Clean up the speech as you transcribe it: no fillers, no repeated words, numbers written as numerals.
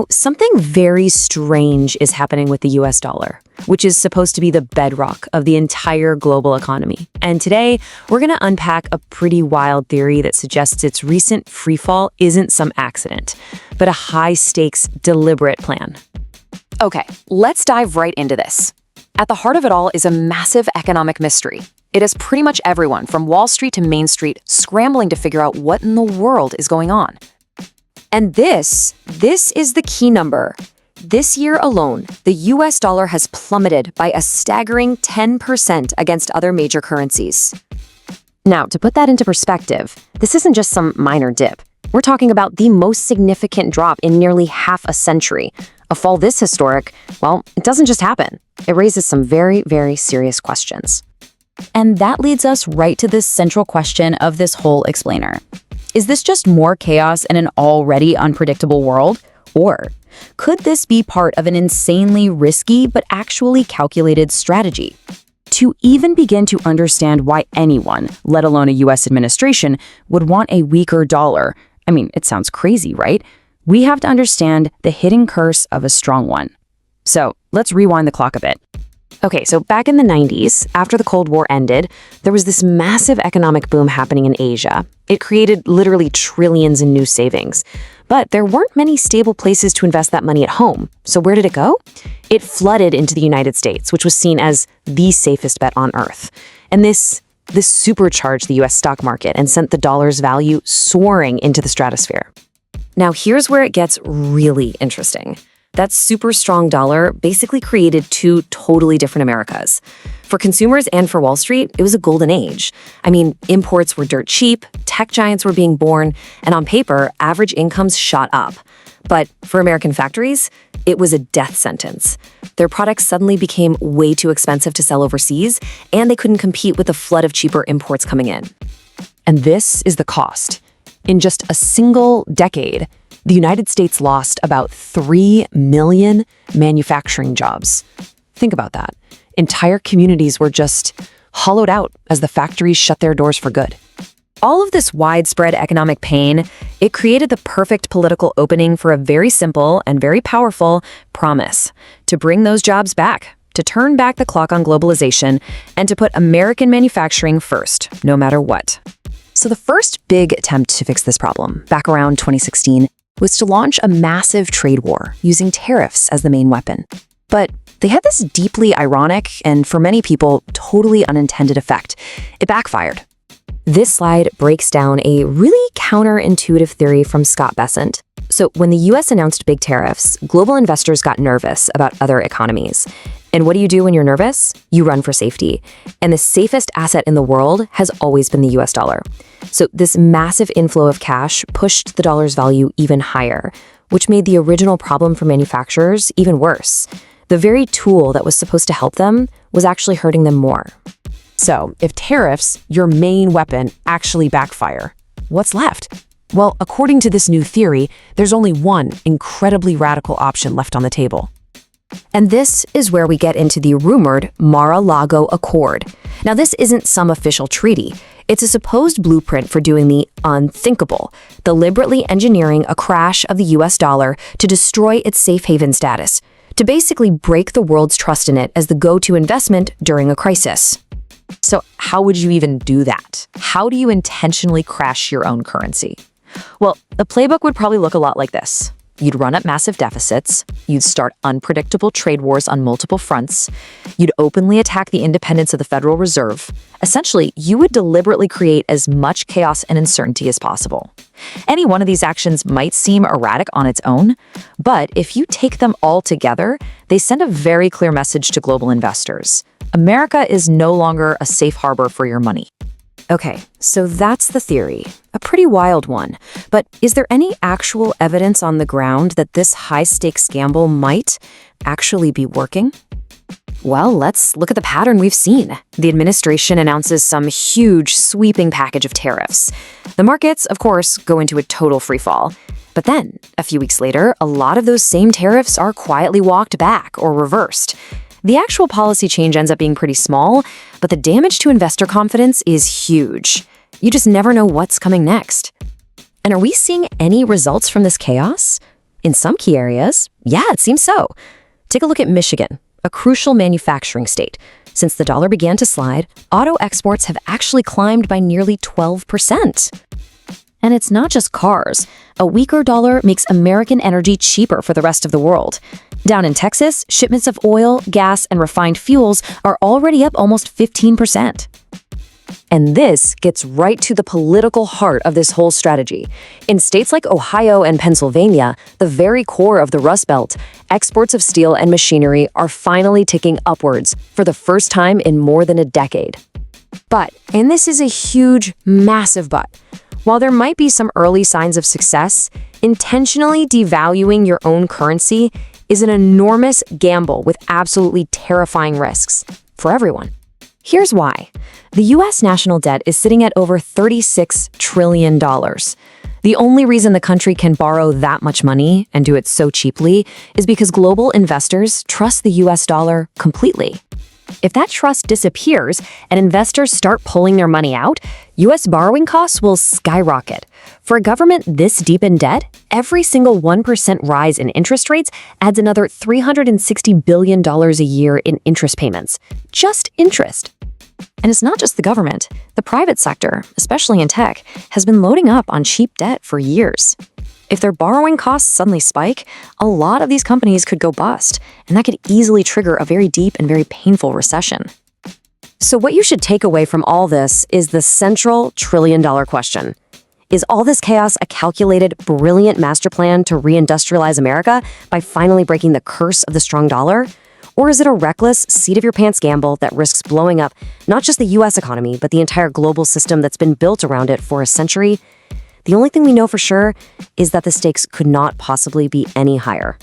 Something very strange is happening with the US dollar, which is supposed to be the bedrock of the entire global economy. And today, we're going to unpack a pretty wild theory that suggests its recent freefall isn't some accident, but a high-stakes, deliberate plan. Okay, let's dive right into this. At the heart of it all is a massive economic mystery. It has pretty much everyone from Wall Street to Main Street scrambling to figure out what in the world is going on. And this is the key number. This year alone, the US dollar has plummeted by a staggering 10% against other major currencies. Now, to put that into perspective, this isn't just some minor dip. We're talking about the most significant drop in nearly half a century. A fall this historic, well, it doesn't just happen. It raises some very, very serious questions. And that leads us right to this central question of this whole explainer. Is this just more chaos in an already unpredictable world? Or could this be part of an insanely risky but actually calculated strategy? To even begin to understand why anyone, let alone a US administration, would want a weaker dollar, I mean, it sounds crazy, right? We have to understand the hidden curse of a strong one. So let's rewind the clock a bit. Okay, so back in the 90s, after the Cold War ended, there was this massive economic boom happening in Asia. It created literally trillions in new savings. But there weren't many stable places to invest that money at home. So where did it go? It flooded into the United States, which was seen as the safest bet on Earth. And this supercharged the US stock market and sent the dollar's value soaring into the stratosphere. Now, here's where it gets really interesting. That super strong dollar basically created two totally different Americas. For consumers and for Wall Street, it was a golden age. I mean, imports were dirt cheap, tech giants were being born, and on paper, average incomes shot up. But for American factories, it was a death sentence. Their products suddenly became way too expensive to sell overseas, and they couldn't compete with the flood of cheaper imports coming in. And this is the cost. In just a single decade, the United States lost about 3 million manufacturing jobs. Think about that. Entire communities were just hollowed out as the factories shut their doors for good. All of this widespread economic pain, it created the perfect political opening for a very simple and very powerful promise to bring those jobs back, to turn back the clock on globalization, and to put American manufacturing first, no matter what. So the first big attempt to fix this problem, back around 2016, was to launch a massive trade war using tariffs as the main weapon. But they had this deeply ironic and, for many people, totally unintended effect. It backfired. This slide breaks down a really counterintuitive theory from Scott Bessent. So when the US announced big tariffs, global investors got nervous about other economies. And what do you do when you're nervous? You run for safety. And the safest asset in the world has always been the US dollar. So this massive inflow of cash pushed the dollar's value even higher, which made the original problem for manufacturers even worse. The very tool that was supposed to help them was actually hurting them more. So if tariffs, your main weapon, actually backfire, what's left? Well, according to this new theory, there's only one incredibly radical option left on the table. And this is where we get into the rumored Mar-a-Lago Accord. Now, this isn't some official treaty. It's a supposed blueprint for doing the unthinkable, deliberately engineering a crash of the US dollar to destroy its safe haven status, to basically break the world's trust in it as the go-to investment during a crisis. So how would you even do that? How do you intentionally crash your own currency? Well, the playbook would probably look a lot like this. You'd run up massive deficits, you'd start unpredictable trade wars on multiple fronts, you'd openly attack the independence of the Federal Reserve. Essentially, you would deliberately create as much chaos and uncertainty as possible. Any one of these actions might seem erratic on its own, but if you take them all together, they send a very clear message to global investors. America is no longer a safe harbor for your money. Okay, so that's the theory. A pretty wild one. But is there any actual evidence on the ground that this high-stakes gamble might actually be working? Well, let's look at the pattern we've seen. The administration announces some huge, sweeping package of tariffs. The markets, of course, go into a total freefall. But then, a few weeks later, a lot of those same tariffs are quietly walked back or reversed. The actual policy change ends up being pretty small, but the damage to investor confidence is huge. You just never know what's coming next. And are we seeing any results from this chaos? In some key areas, yeah, it seems so. Take a look at Michigan, a crucial manufacturing state. Since the dollar began to slide, auto exports have actually climbed by nearly 12%. And it's not just cars. A weaker dollar makes American energy cheaper for the rest of the world. Down in Texas, shipments of oil, gas, and refined fuels are already up almost 15%. And this gets right to the political heart of this whole strategy. In states like Ohio and Pennsylvania, the very core of the Rust Belt, exports of steel and machinery are finally ticking upwards for the first time in more than a decade. But, and this is a huge, massive but, while there might be some early signs of success, intentionally devaluing your own currency is an enormous gamble with absolutely terrifying risks for everyone. Here's why. The U.S. national debt is sitting at over $36 trillion. The only reason the country can borrow that much money and do it so cheaply is because global investors trust the U.S. dollar completely. If that trust disappears and investors start pulling their money out, U.S. borrowing costs will skyrocket. For a government this deep in debt, every single 1% rise in interest rates adds another $360 billion a year in interest payments. Just interest. And it's not just the government. The private sector, especially in tech, has been loading up on cheap debt for years. If their borrowing costs suddenly spike, a lot of these companies could go bust, and that could easily trigger a very deep and very painful recession. So what you should take away from all this is the central trillion-dollar question. Is all this chaos a calculated, brilliant master plan to reindustrialize America by finally breaking the curse of the strong dollar? Or is it a reckless, seat-of-your-pants gamble that risks blowing up not just the U.S. economy, but the entire global system that's been built around it for a century? The only thing we know for sure is that the stakes could not possibly be any higher.